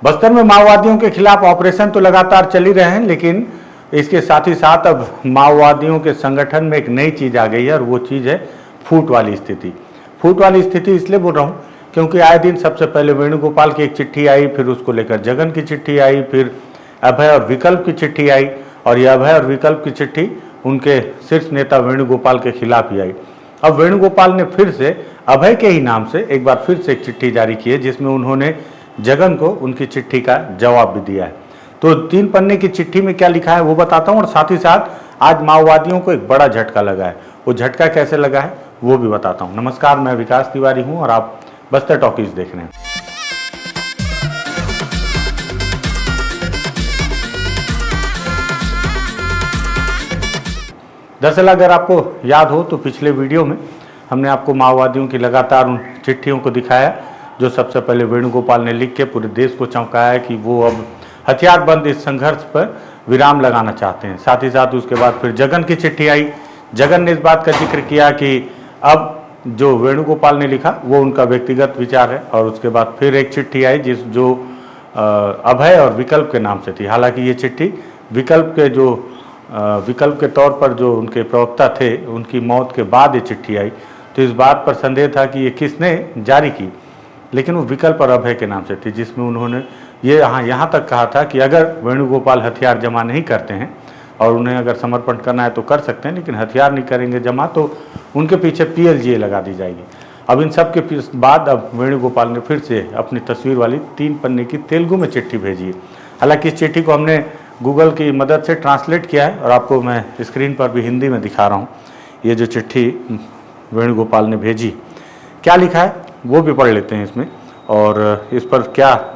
बस्तर में माओवादियों के खिलाफ ऑपरेशन तो लगातार चल ही रहे हैं, लेकिन इसके साथ ही साथ अब माओवादियों के संगठन में एक नई चीज़ आ गई है और वो चीज़ है फूट वाली स्थिति। फूट वाली स्थिति इसलिए बोल रहा हूँ क्योंकि आए दिन सबसे पहले वेणुगोपाल की एक चिट्ठी आई, फिर उसको लेकर जगन की चिट्ठी आई, फिर अभय और विकल्प की चिट्ठी आई, और यह अभय और विकल्प की चिट्ठी उनके शीर्ष नेता वेणुगोपाल के खिलाफ ही आई। अब वेणुगोपाल ने फिर से अभय के ही नाम से एक बार फिर से एक चिट्ठी जारी की है, जिसमें उन्होंने जगन को उनकी चिट्ठी का जवाब भी दिया है। तो 3 पन्ने की चिट्ठी में क्या लिखा है वो बताता हूँ, और साथ ही साथ आज माओवादियों को एक बड़ा झटका लगा है। वो झटका कैसे लगा है वो भी बताता हूँ। नमस्कार, मैं विकास तिवारी हूँ और आप बस्तर टॉकीज देख रहे हैं। दरअसल अगर आपको याद हो तो पिछले वीडियो में हमने आपको माओवादियों की लगातार उन चिट्ठियों को दिखाया जो सबसे पहले वेणुगोपाल ने लिख के पूरे देश को चौंकाया कि वो अब हथियारबंद इस संघर्ष पर विराम लगाना चाहते हैं। साथ ही साथ उसके बाद फिर जगन की चिट्ठी आई। जगन ने इस बात का जिक्र किया कि अब जो वेणुगोपाल ने लिखा वो उनका व्यक्तिगत विचार है, और उसके बाद फिर एक चिट्ठी आई जो अभय और विकल्प के नाम से थी। हालांकि ये चिट्ठी विकल्प के तौर पर जो उनके प्रवक्ता थे उनकी मौत के बाद ये चिट्ठी आई, तो इस बात पर संदेह था कि ये किसने जारी की, लेकिन वो विकल्प और अभय के नाम से थी, जिसमें उन्होंने ये यहाँ तक कहा था कि अगर वेणुगोपाल हथियार जमा नहीं करते हैं और उन्हें अगर समर्पण करना है तो कर सकते हैं, लेकिन हथियार नहीं करेंगे जमा तो उनके पीछे PLGA लगा दी जाएगी। अब इन सब के बाद अब वेणुगोपाल ने फिर से अपनी तस्वीर वाली 3 पन्ने की तेलुगु में चिट्ठी भेजी है। हालांकि इस चिट्ठी को हमने गूगल की मदद से ट्रांसलेट किया है और आपको मैं स्क्रीन पर भी हिंदी में दिखा रहा हूँ। ये जो चिट्ठी वेणुगोपाल ने भेजी, क्या लिखा है वो भी पढ़ लेते हैं इसमें, और इस पर क्या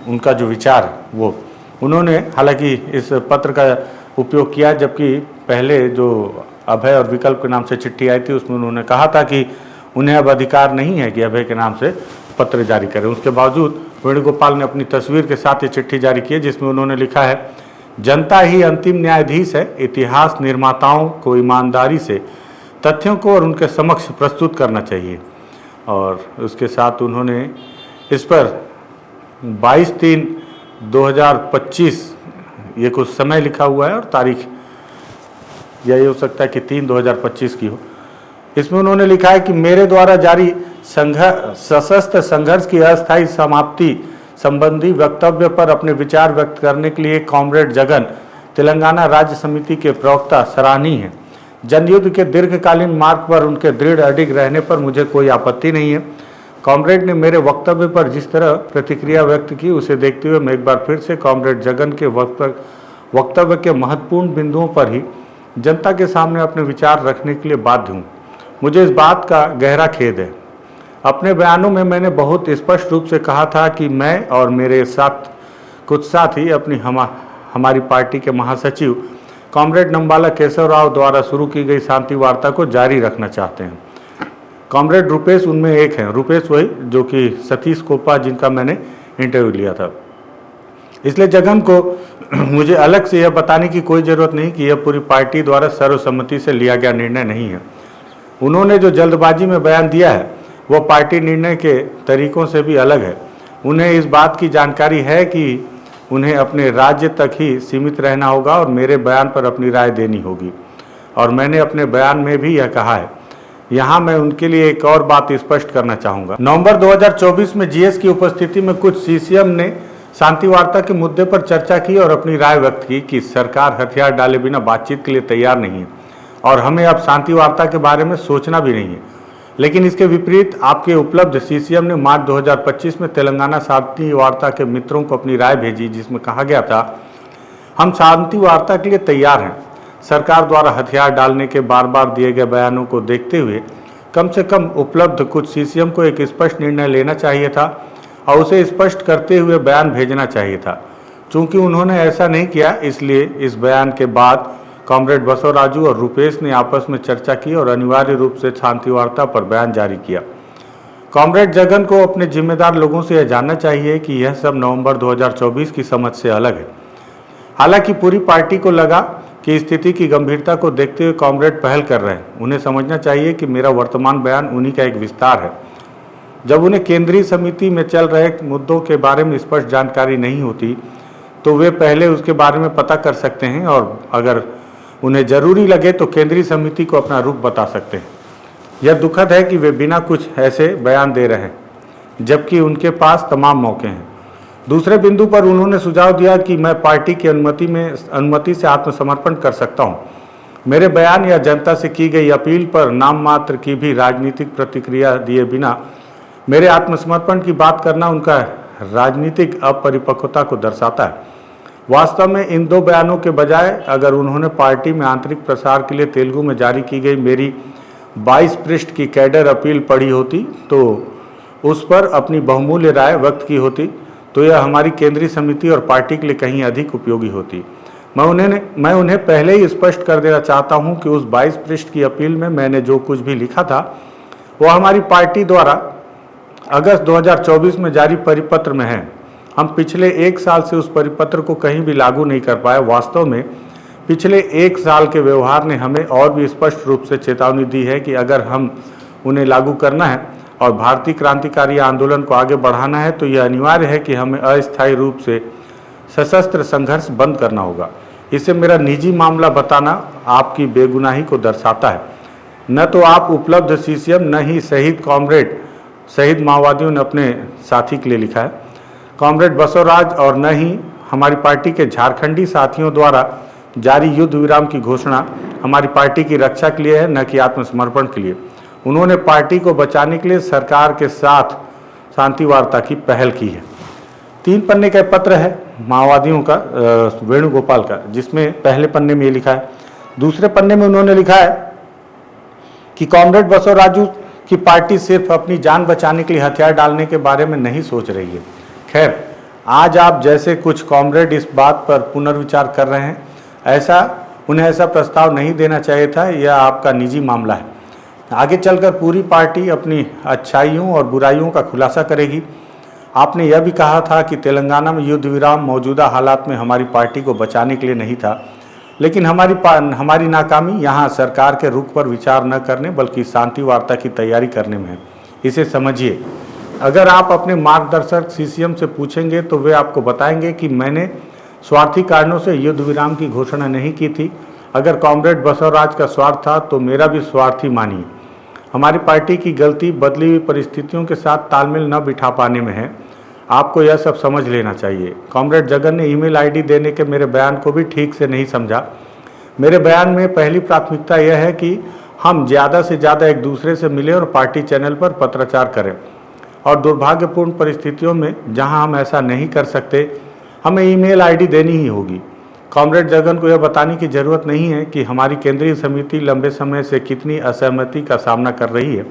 उनका जो विचार है वो उन्होंने, हालांकि इस पत्र का उपयोग किया जबकि पहले जो अभय और विकल्प के नाम से चिट्ठी आई थी उसमें उन्होंने कहा था कि उन्हें अब अधिकार नहीं है कि अभय के नाम से पत्र जारी करें। उसके बावजूद वेणुगोपाल ने अपनी तस्वीर के साथ ये चिट्ठी जारी की है, जिसमें उन्होंने लिखा है, जनता ही अंतिम न्यायाधीश है, इतिहास निर्माताओं को ईमानदारी से तथ्यों को और उनके समक्ष प्रस्तुत करना चाहिए। और उसके साथ उन्होंने इस पर 22/3/2025 ये कुछ समय लिखा हुआ है और तारीख यही हो सकता है कि 3/2025 की हो। इसमें उन्होंने लिखा है कि मेरे द्वारा जारी सशस्त्र संघर्ष की अस्थायी समाप्ति संबंधी वक्तव्य पर अपने विचार व्यक्त करने के लिए कॉमरेड जगन तेलंगाना राज्य समिति के प्रवक्ता सराहनीय हैं। जनयुद्ध के दीर्घकालीन मार्ग पर उनके दृढ़ अडिग रहने पर मुझे कोई आपत्ति नहीं है। कॉमरेड ने मेरे वक्तव्य पर जिस तरह प्रतिक्रिया व्यक्त की उसे देखते हुए मैं एक बार फिर से कॉमरेड जगन के वक्तव्य के महत्वपूर्ण बिंदुओं पर ही जनता के सामने अपने विचार रखने के लिए बाध्य हूँ। मुझे इस बात का गहरा खेद है। अपने बयानों में मैंने बहुत स्पष्ट रूप से कहा था कि मैं और मेरे साथ कुछ साथी हमारी पार्टी के महासचिव कॉमरेड नंबाला केशव राव द्वारा शुरू की गई शांति वार्ता को जारी रखना चाहते हैं। कॉमरेड रुपेश उनमें एक हैं। रुपेश वही जो कि सतीश कोपा जिनका मैंने इंटरव्यू लिया था। इसलिए जगन को मुझे अलग से यह बताने की कोई ज़रूरत नहीं कि यह पूरी पार्टी द्वारा सर्वसम्मति से लिया गया निर्णय नहीं है। उन्होंने जो जल्दबाजी में बयान दिया है वह पार्टी निर्णय के तरीकों से भी अलग है। उन्हें इस बात की जानकारी है कि उन्हें अपने राज्य तक ही सीमित रहना होगा और मेरे बयान पर अपनी राय देनी होगी, और मैंने अपने बयान में भी यह कहा है। यहाँ मैं उनके लिए एक और बात स्पष्ट करना चाहूँगा। नवंबर 2024 में GS की उपस्थिति में कुछ CCM ने शांति वार्ता के मुद्दे पर चर्चा की और अपनी राय व्यक्त की कि सरकार हथियार डाले बिना बातचीत के लिए तैयार नहीं है और हमें अब शांति वार्ता के बारे में सोचना भी नहीं है। लेकिन इसके विपरीत आपके उपलब्ध CCM ने मार्च 2025 में तेलंगाना शांति वार्ता के मित्रों को अपनी राय भेजी, जिसमें कहा गया था, हम शांति वार्ता के लिए तैयार हैं। सरकार द्वारा हथियार डालने के बार बार दिए गए बयानों को देखते हुए कम से कम उपलब्ध कुछ CCM को एक स्पष्ट निर्णय लेना चाहिए था और उसे स्पष्ट करते हुए बयान भेजना चाहिए था। चूंकि उन्होंने ऐसा नहीं किया, इसलिए इस बयान के बाद कॉमरेड बसवराजू और रुपेश ने आपस में चर्चा की और अनिवार्य रूप से शांति वार्ता पर बयान जारी किया। कॉमरेड जगन को अपने जिम्मेदार लोगों से यह जानना चाहिए कि यह सब नवंबर 2024 की समझ से अलग है। हालांकि पूरी पार्टी को लगा कि स्थिति की गंभीरता को देखते हुए कॉमरेड पहल कर रहे हैं। उन्हें समझना चाहिए कि मेरा वर्तमान बयान उन्हीं का एक विस्तार है। जब उन्हें केंद्रीय समिति में चल रहे मुद्दों के बारे में स्पष्ट जानकारी नहीं होती तो वे पहले उसके बारे में पता कर सकते हैं और अगर उन्हें जरूरी लगे तो केंद्रीय समिति को अपना रुख बता सकते हैं। यह दुखद है कि वे बिना कुछ ऐसे बयान दे रहे हैं जबकि उनके पास तमाम मौके हैं। दूसरे बिंदु पर उन्होंने सुझाव दिया कि मैं पार्टी की अनुमति से आत्मसमर्पण कर सकता हूं। मेरे बयान या जनता से की गई अपील पर नाम मात्र की भी राजनीतिक प्रतिक्रिया दिए बिना मेरे आत्मसमर्पण की बात करना उनका राजनीतिक अपरिपक्वता को दर्शाता है। वास्तव में इन दो बयानों के बजाय अगर उन्होंने पार्टी में आंतरिक प्रसार के लिए तेलुगु में जारी की गई मेरी 22 पृष्ठ की कैडर अपील पढ़ी होती तो उस पर अपनी बहुमूल्य राय व्यक्त की होती तो यह हमारी केंद्रीय समिति और पार्टी के लिए कहीं अधिक उपयोगी होती। मैं उन्हें पहले ही स्पष्ट कर देना चाहता हूं कि उस 22 पृष्ठ की अपील में मैंने जो कुछ भी लिखा था वह हमारी पार्टी द्वारा अगस्त 2024 में जारी परिपत्र में है। हम पिछले 1 साल से उस परिपत्र को कहीं भी लागू नहीं कर पाए। वास्तव में पिछले 1 साल के व्यवहार ने हमें और भी स्पष्ट रूप से चेतावनी दी है कि अगर हम उन्हें लागू करना है और भारतीय क्रांतिकारी आंदोलन को आगे बढ़ाना है तो यह अनिवार्य है कि हमें अस्थायी रूप से सशस्त्र संघर्ष बंद करना होगा। इसे मेरा निजी मामला बताना आपकी बेगुनाही को दर्शाता है। न तो आप उपलब्ध सीसीएम न ही शहीद माओवादियों ने अपने साथी के लिए लिखा है कॉमरेड बसवराज और न ही हमारी पार्टी के झारखंडी साथियों द्वारा जारी युद्ध विराम की घोषणा हमारी पार्टी की रक्षा के लिए है, न कि आत्मसमर्पण के लिए। उन्होंने पार्टी को बचाने के लिए सरकार के साथ शांति वार्ता की पहल की है। 3 पन्ने का पत्र है माओवादियों का वेणुगोपाल का, जिसमें पहले पन्ने में ये लिखा है। दूसरे पन्ने में उन्होंने लिखा है कि कॉमरेड बसवराजू की पार्टी सिर्फ अपनी जान बचाने के लिए हथियार डालने के बारे में नहीं सोच रही है। खैर, आज आप जैसे कुछ कॉमरेड इस बात पर पुनर्विचार कर रहे हैं। उन्हें ऐसा प्रस्ताव नहीं देना चाहिए था। यह आपका निजी मामला है। आगे चलकर पूरी पार्टी अपनी अच्छाइयों और बुराइयों का खुलासा करेगी। आपने यह भी कहा था कि तेलंगाना में युद्ध विराम मौजूदा हालात में हमारी पार्टी को बचाने के लिए नहीं था, लेकिन हमारी नाकामी यहाँ सरकार के रुख पर विचार न करने बल्कि शांति वार्ता की तैयारी करने में है। इसे समझिए। अगर आप अपने मार्गदर्शक सीसीएम से पूछेंगे तो वे आपको बताएंगे कि मैंने स्वार्थी कारणों से युद्ध विराम की घोषणा नहीं की थी। अगर कॉमरेड बसवराज का स्वार्थ था तो मेरा भी स्वार्थी मानिए। हमारी पार्टी की गलती बदली हुई परिस्थितियों के साथ तालमेल न बिठा पाने में है। आपको यह सब समझ लेना चाहिए। कॉमरेड जगन ने ईमेल आईडी देने के मेरे बयान को भी ठीक से नहीं समझा। मेरे बयान में पहली प्राथमिकता यह है कि हम ज़्यादा से ज़्यादा एक दूसरे से मिलें और पार्टी चैनल पर पत्राचार करें, और दुर्भाग्यपूर्ण परिस्थितियों में जहां हम ऐसा नहीं कर सकते हमें ईमेल आईडी देनी ही होगी। कॉमरेड जगन को यह बताने की ज़रूरत नहीं है कि हमारी केंद्रीय समिति लंबे समय से कितनी असहमति का सामना कर रही है।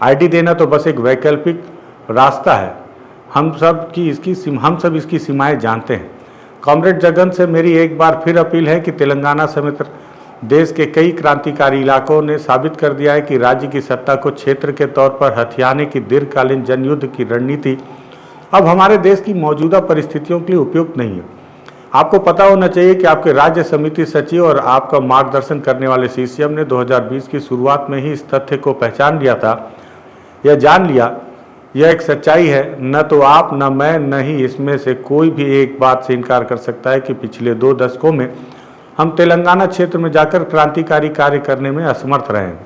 आईडी देना तो बस एक वैकल्पिक रास्ता है। हम सब इसकी सीमाएं जानते हैं। कॉमरेड जगन से मेरी एक बार फिर अपील है कि तेलंगाना समेत देश के कई क्रांतिकारी इलाकों ने साबित कर दिया है कि राज्य की सत्ता को क्षेत्र के तौर पर हथियाने की दीर्घकालीन जनयुद्ध की रणनीति अब हमारे देश की मौजूदा परिस्थितियों के लिए उपयुक्त नहीं है। आपको पता होना चाहिए कि आपके राज्य समिति सचिव और आपका मार्गदर्शन करने वाले सीसीएम ने 2020 की शुरुआत में ही इस तथ्य को पहचान लिया था, यह जान लिया। यह एक सच्चाई है। न तो आप न मैं न ही इसमें से कोई भी एक बात से इनकार कर सकता है कि पिछले 2 दशकों में हम तेलंगाना क्षेत्र में जाकर क्रांतिकारी कार्य करने में असमर्थ रहे हैं,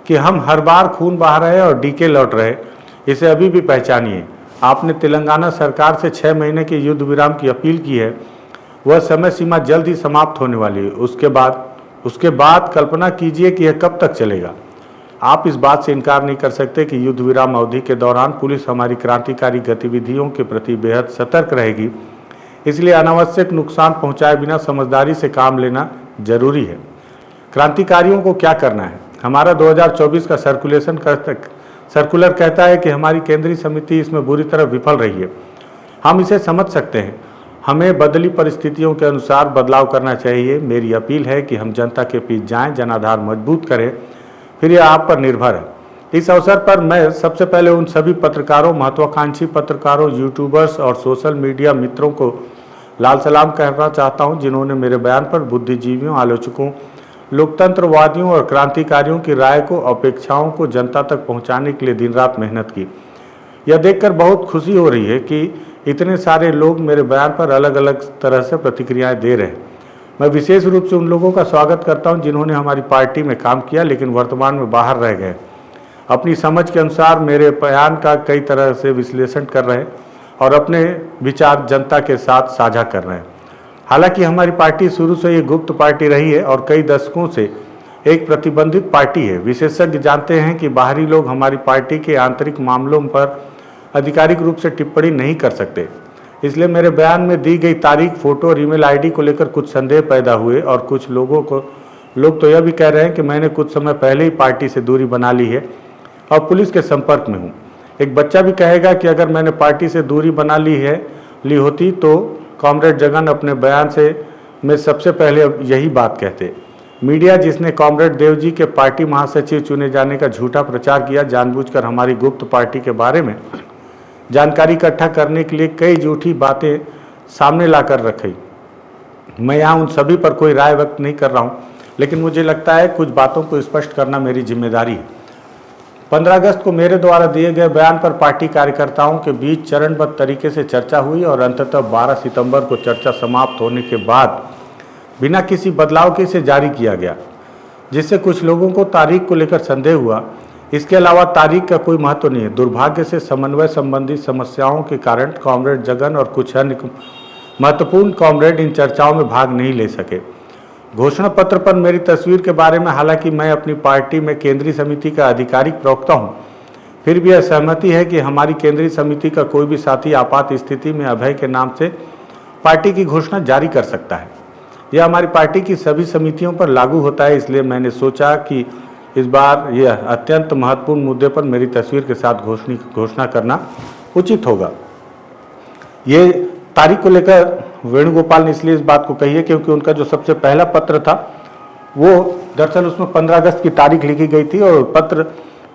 कि हम हर बार खून बहा रहे और डीके लौट रहे। इसे अभी भी पहचानिए। आपने तेलंगाना सरकार से 6 महीने के युद्ध विराम की अपील की है। वह समय सीमा जल्द ही समाप्त होने वाली है। उसके बाद कल्पना कीजिए कि यह कब तक चलेगा। आप इस बात से इनकार नहीं कर सकते कि युद्ध विराम अवधि के दौरान पुलिस हमारी क्रांतिकारी गतिविधियों के प्रति बेहद सतर्क रहेगी। इसलिए अनावश्यक नुकसान पहुंचाए बिना समझदारी से काम लेना जरूरी है। क्रांतिकारियों को क्या करना है? हमारा 2024 का सर्कुलर कहता है कि हमारी केंद्रीय समिति इसमें बुरी तरह विफल रही है। हम इसे समझ सकते हैं। हमें बदली परिस्थितियों के अनुसार बदलाव करना चाहिए। मेरी अपील है कि हम जनता के बीच जाएं, जनाधार मजबूत करें, फिर यह आप पर निर्भर है। इस अवसर पर मैं सबसे पहले उन सभी पत्रकारों, महत्वाकांक्षी पत्रकारों, यूट्यूबर्स और सोशल मीडिया मित्रों को लाल सलाम कहना चाहता हूं, जिन्होंने मेरे बयान पर बुद्धिजीवियों, आलोचकों, लोकतंत्रवादियों और क्रांतिकारियों की राय को, अपेक्षाओं को जनता तक पहुंचाने के लिए दिन रात मेहनत की। यह देखकर बहुत खुशी हो रही है कि इतने सारे लोग मेरे बयान पर अलग अलग तरह से प्रतिक्रियाएं दे रहे हैं। मैं विशेष रूप से उन लोगों का स्वागत करता हूं जिन्होंने हमारी पार्टी में काम किया लेकिन वर्तमान में बाहर रह गए, अपनी समझ के अनुसार मेरे बयान का कई तरह से विश्लेषण कर रहे हैं और अपने विचार जनता के साथ साझा कर रहे हैं। हालांकि हमारी पार्टी शुरू से ये गुप्त पार्टी रही है और कई दशकों से एक प्रतिबंधित पार्टी है। विशेषज्ञ जानते हैं कि बाहरी लोग हमारी पार्टी के आंतरिक मामलों पर आधिकारिक रूप से टिप्पणी नहीं कर सकते, इसलिए मेरे बयान में दी गई तारीख, फोटो और ईमेल आईडी को लेकर कुछ संदेह पैदा हुए और कुछ लोग तो यह भी कह रहे हैं कि मैंने कुछ समय पहले ही पार्टी से दूरी बना ली है और पुलिस के संपर्क में हूँ। एक बच्चा भी कहेगा कि अगर मैंने पार्टी से दूरी बना ली होती तो कॉमरेड जगन अपने बयान में सबसे पहले यही बात कहते। मीडिया जिसने कॉमरेड देव जी के पार्टी महासचिव चुने जाने का झूठा प्रचार किया, जानबूझकर हमारी गुप्त पार्टी के बारे में जानकारी इकट्ठा करने के लिए कई झूठी बातें सामने लाकर रखी। मैं यहाँ उन सभी पर कोई राय व्यक्त नहीं कर रहा हूँ, लेकिन मुझे लगता है कुछ बातों को स्पष्ट करना मेरी जिम्मेदारी है। 15 अगस्त को मेरे द्वारा दिए गए बयान पर पार्टी कार्यकर्ताओं के बीच चरणबद्ध तरीके से चर्चा हुई और अंततः 12 सितंबर को चर्चा समाप्त होने के बाद बिना किसी बदलाव के इसे जारी किया गया, जिससे कुछ लोगों को तारीख को लेकर संदेह हुआ। इसके अलावा तारीख का कोई महत्व नहीं है। दुर्भाग्य से समन्वय संबंधी समस्याओं के कारण कॉमरेड जगन और कुछ अन्य महत्वपूर्ण कॉमरेड इन चर्चाओं में भाग नहीं ले सके। घोषणा पत्र पर मेरी तस्वीर के बारे में हालांकि मैं अपनी पार्टी में केंद्रीय समिति का आधिकारिक प्रवक्ता हूं, फिर भी यह सहमति है कि हमारी केंद्रीय समिति का कोई भी साथी आपात स्थिति में अभय के नाम से पार्टी की घोषणा जारी कर सकता है। यह हमारी पार्टी की सभी समितियों पर लागू होता है, इसलिए मैंने सोचा कि इस बार यह अत्यंत महत्वपूर्ण मुद्दे पर मेरी तस्वीर के साथ घोषणा करना उचित होगा। ये तारीख को लेकर वेणुगोपाल ने इसलिए इस बात को कही है क्योंकि उनका जो सबसे पहला पत्र था वो दरअसल उसमें 15 अगस्त की तारीख लिखी गई थी और पत्र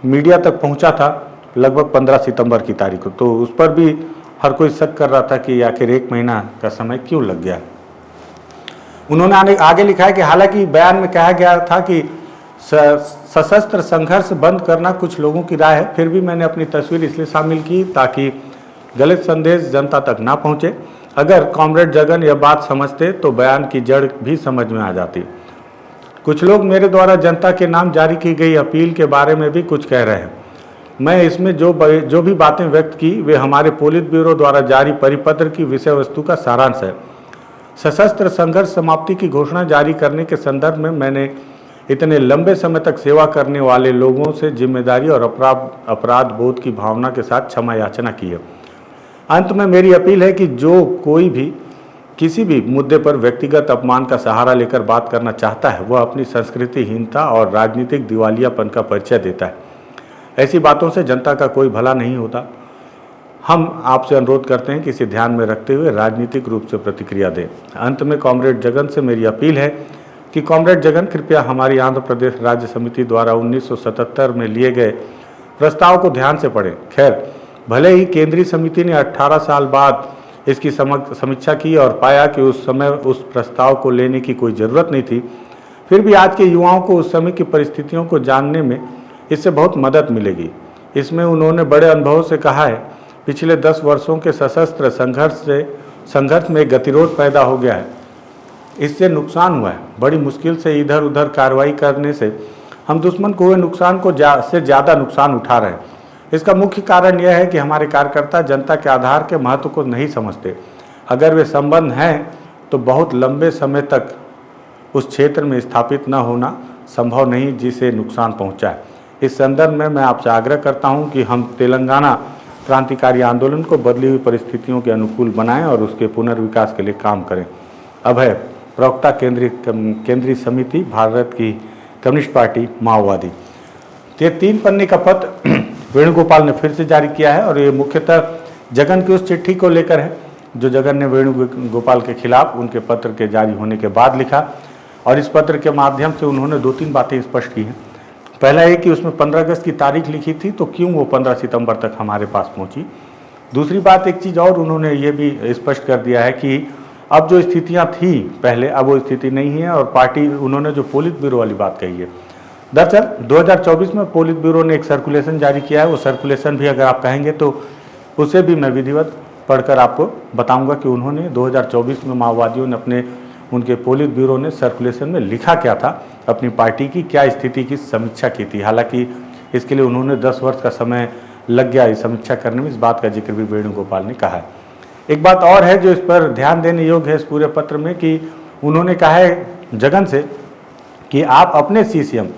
मीडिया तक पहुंचा था लगभग 15 सितंबर की तारीख को। तो उस पर भी हर कोई शक कर रहा था कि आखिर 1 महीना का समय क्यों लग गया। उन्होंने आगे लिखा है कि हालांकि बयान में कहा गया था कि सशस्त्र संघर्ष बंद करना कुछ लोगों की राय है, फिर भी मैंने अपनी तस्वीर इसलिए शामिल की ताकि गलत संदेश जनता तक ना पहुंचे। अगर कॉमरेड जगन यह बात समझते तो बयान की जड़ भी समझ में आ जाती। कुछ लोग मेरे द्वारा जनता के नाम जारी की गई अपील के बारे में भी कुछ कह रहे हैं। मैं इसमें जो भी बातें व्यक्त की वे हमारे पोलित ब्यूरो द्वारा जारी परिपत्र की विषय वस्तु का सारांश है। सशस्त्र संघर्ष समाप्ति की घोषणा जारी करने के संदर्भ में मैंने इतने लंबे समय तक सेवा करने वाले लोगों से जिम्मेदारी और अपराध बोध की भावना के साथ क्षमा याचना की है। अंत में मेरी अपील है कि जो कोई भी किसी भी मुद्दे पर व्यक्तिगत अपमान का सहारा लेकर बात करना चाहता है वह अपनी संस्कृतिहीनता और राजनीतिक दिवालियापन का परिचय देता है। ऐसी बातों से जनता का कोई भला नहीं होता। हम आपसे अनुरोध करते हैं कि इसे ध्यान में रखते हुए राजनीतिक रूप से प्रतिक्रिया दें। अंत में कॉमरेड जगन से मेरी अपील है कि कॉमरेड जगन कृपया हमारी आंध्र प्रदेश राज्य समिति द्वारा 1977 में लिए गए प्रस्ताव को ध्यान से पढ़ें। खैर, भले ही केंद्रीय समिति ने 18 साल बाद इसकी समीक्षा की और पाया कि उस समय उस प्रस्ताव को लेने की कोई ज़रूरत नहीं थी, फिर भी आज के युवाओं को उस समय की परिस्थितियों को जानने में इससे बहुत मदद मिलेगी। इसमें उन्होंने बड़े अनुभव से कहा है, पिछले 10 वर्षों के सशस्त्र संघर्ष में गतिरोध पैदा हो गया है। इससे नुकसान हुआ है। बड़ी मुश्किल से इधर उधर कार्रवाई करने से हम दुश्मन को हुए नुकसान को से ज़्यादा नुकसान उठा रहे हैं। इसका मुख्य कारण यह है कि हमारे कार्यकर्ता जनता के आधार के महत्व को नहीं समझते। अगर वे संबंध हैं तो बहुत लंबे समय तक उस क्षेत्र में स्थापित न होना संभव नहीं जिसे नुकसान पहुंचा है। इस संदर्भ में मैं आपसे आग्रह करता हूं कि हम तेलंगाना क्रांतिकारी आंदोलन को बदली हुई परिस्थितियों के अनुकूल बनाएं और उसके पुनर्विकास के लिए काम करें। अभय, प्रवक्ता केंद्रीय समिति, भारत की कम्युनिस्ट पार्टी, माओवादी। ये 3 पन्ने का पत्र वेणुगोपाल ने फिर से जारी किया है और ये मुख्यतः जगन की उस चिट्ठी को लेकर है जो जगन ने वेणुगोपाल के खिलाफ उनके पत्र के जारी होने के बाद लिखा। और इस पत्र के माध्यम से उन्होंने 2-3 बातें स्पष्ट की हैं। पहला है कि उसमें 15 अगस्त की तारीख लिखी थी तो क्यों वो 15 सितंबर तक हमारे पास पहुंची। दूसरी बात, एक चीज़ और उन्होंने ये भी स्पष्ट कर दिया है कि अब जो स्थितियां थी पहले, अब वो स्थिति नहीं है। और पार्टी, उन्होंने जो पोलित ब्यूरो वाली बात कही है, दरअसल 2024 में पोलित ब्यूरो ने एक सर्कुलेशन जारी किया है। वो सर्कुलेशन भी अगर आप कहेंगे तो उसे भी मैं विधिवत पढ़कर आपको बताऊंगा कि उन्होंने 2024 में माओवादियों ने उनके पोलित ब्यूरो ने सर्कुलेशन में लिखा क्या था, अपनी पार्टी की क्या स्थिति की समीक्षा की थी। हालांकि इसके लिए उन्होंने 10 वर्ष का समय लग गया इस समीक्षा करने में, इस बात का जिक्र भी वेणुगोपाल ने कहा है। एक बात और है जो इस पर ध्यान देने योग्य है इस पूरे पत्र में, कि उन्होंने कहा है जगन से कि आप अपने सीसीएम,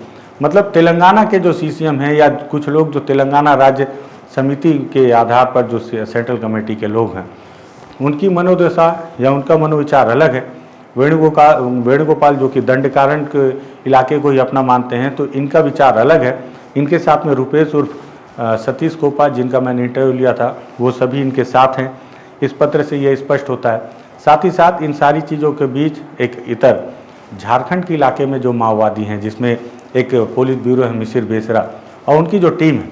मतलब तेलंगाना के जो सीसीएम हैं या कुछ लोग जो तेलंगाना राज्य समिति के आधार पर जो सेंट्रल कमेटी के लोग हैं, उनकी मनोदशा या उनका मनोविचार अलग है। वेणुगोपाल जो कि दंडकारण्य के इलाके को ही अपना मानते हैं, तो इनका विचार अलग है। इनके साथ में रुपेश उर्फ सतीश कोपा, जिनका मैंने इंटरव्यू लिया था, वो सभी इनके साथ हैं। इस पत्र से यह स्पष्ट होता है। साथ ही साथ इन सारी चीज़ों के बीच एक इतर झारखंड के इलाके में जो माओवादी हैं, जिसमें एक पोलित ब्यूरो है मिसिर बेसरा, और उनकी जो टीम है,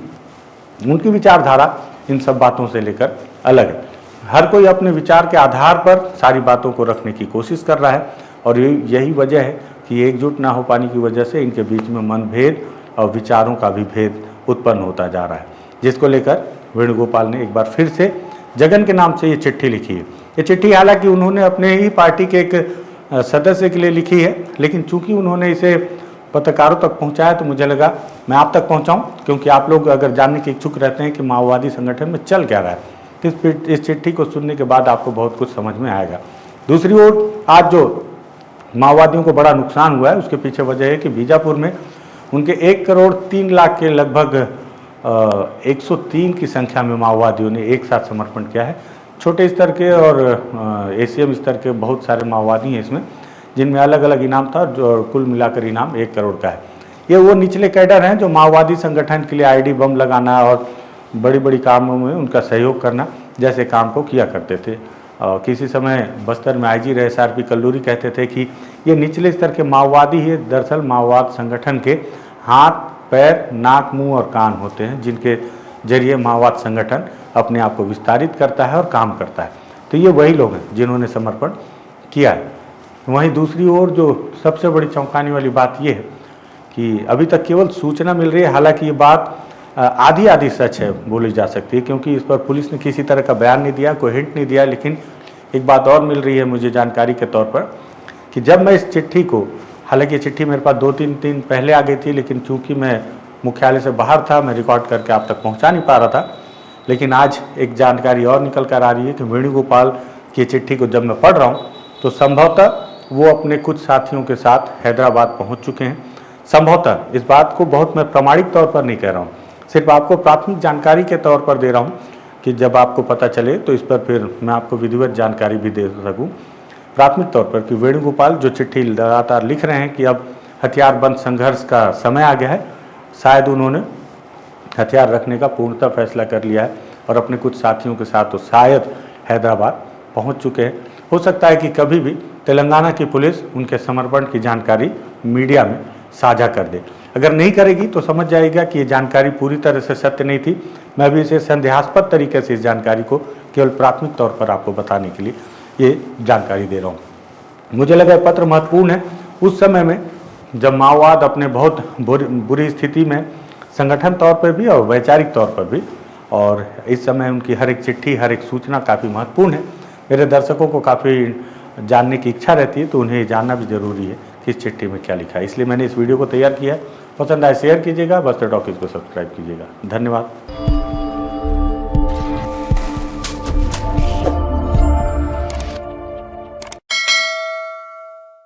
उनकी विचारधारा इन सब बातों से लेकर अलग है। हर कोई अपने विचार के आधार पर सारी बातों को रखने की कोशिश कर रहा है, और यही वजह है कि एकजुट ना हो पाने की वजह से इनके बीच में मनभेद और विचारों का भी भेद उत्पन्न होता जा रहा है, जिसको लेकर वेणुगोपाल ने एक बार फिर से जगन के नाम से ये चिट्ठी लिखी है। ये चिट्ठी हालांकि उन्होंने अपने ही पार्टी के एक सदस्य के लिए लिखी है, लेकिन चूंकि उन्होंने इसे पत्रकारों तक पहुंचाया तो मुझे लगा मैं आप तक पहुंचाऊं, क्योंकि आप लोग अगर जानने के इच्छुक रहते हैं कि माओवादी संगठन में चल क्या रहा है, तो इस चिट्ठी को सुनने के बाद आपको बहुत कुछ समझ में आएगा। दूसरी ओर आज जो माओवादियों को बड़ा नुकसान हुआ है, उसके पीछे वजह है कि बीजापुर में उनके 1 करोड़ 3 लाख के लगभग 103 की संख्या में माओवादियों ने एक साथ समर्पण किया है। छोटे स्तर के और एसीएम स्तर के बहुत सारे माओवादी हैं इसमें, जिनमें अलग अलग इनाम था, जो कुल मिलाकर इनाम 1 करोड़ का है। ये वो निचले कैडर हैं जो माओवादी संगठन के लिए आईडी बम लगाना और बड़ी बड़ी कामों में उनका सहयोग करना जैसे काम को किया करते थे। किसी समय बस्तर में आईजी रहे SRP कल्लूरी कहते थे कि ये निचले स्तर के माओवादी ही दरअसल माओवाद संगठन के हाथ, पैर, नाक, मुंह और कान होते हैं, जिनके जरिए माओवाद संगठन अपने आप को विस्तारित करता है और काम करता है। तो ये वही लोग हैं जिन्होंने समर्पण किया है। वहीं दूसरी ओर जो सबसे बड़ी चौंकाने वाली बात ये है कि अभी तक केवल सूचना मिल रही है। हालांकि ये बात आधी आधी सच है बोली जा सकती है, क्योंकि इस पर पुलिस ने किसी तरह का बयान नहीं दिया, कोई हिंट नहीं दिया। लेकिन एक बात और मिल रही है मुझे जानकारी के तौर पर कि जब मैं इस चिट्ठी को, हालांकि ये चिट्ठी मेरे पास 2-3 दिन पहले आ गई थी, लेकिन चूंकि मैं मुख्यालय से बाहर था, मैं रिकॉर्ड करके आप तक पहुंचा नहीं पा रहा था। लेकिन आज एक जानकारी और निकल कर आ रही है कि वेणुगोपाल की चिट्ठी को जब मैं पढ़ रहा हूँ तो संभवतः वो अपने कुछ साथियों के साथ हैदराबाद पहुँच चुके हैं। संभवतः, इस बात को बहुत मैं प्रमाणिक तौर पर नहीं कह रहा हूँ, सिर्फ आपको प्राथमिक जानकारी के तौर पर दे रहा हूँ कि जब आपको पता चले तो इस पर फिर मैं आपको विधिवत जानकारी भी दे सकूँ। प्राथमिक तौर पर कि वेणुगोपाल जो चिट्ठी लगातार लिख रहे हैं कि अब हथियारबंद संघर्ष का समय आ गया है, शायद उन्होंने हथियार रखने का पूर्णतः फैसला कर लिया है और अपने कुछ साथियों के साथ तो शायद हैदराबाद पहुंच चुके हैं। हो सकता है कि कभी भी तेलंगाना की पुलिस उनके समर्पण की जानकारी मीडिया में साझा कर दे। अगर नहीं करेगी तो समझ जाएगा कि ये जानकारी पूरी तरह से सत्य नहीं थी। मैं भी इसे संदेहास्पद तरीके से इस जानकारी को केवल प्राथमिक तौर पर आपको बताने के लिए ये जानकारी दे रहा हूँ। मुझे लगा पत्र महत्वपूर्ण है उस समय में जब माओवाद अपने बहुत बुरी स्थिति में संगठन तौर पर भी और वैचारिक तौर पर भी, और इस समय उनकी हर एक चिट्ठी, हर एक सूचना काफ़ी महत्वपूर्ण है। मेरे दर्शकों को काफ़ी जानने की इच्छा रहती है, तो उन्हें जानना भी ज़रूरी है कि इस चिट्ठी में क्या लिखा है। इसलिए मैंने इस वीडियो को तैयार किया है। पसंद आए शेयर कीजिएगा, बस्तर टॉकीज को सब्सक्राइब कीजिएगा। धन्यवाद।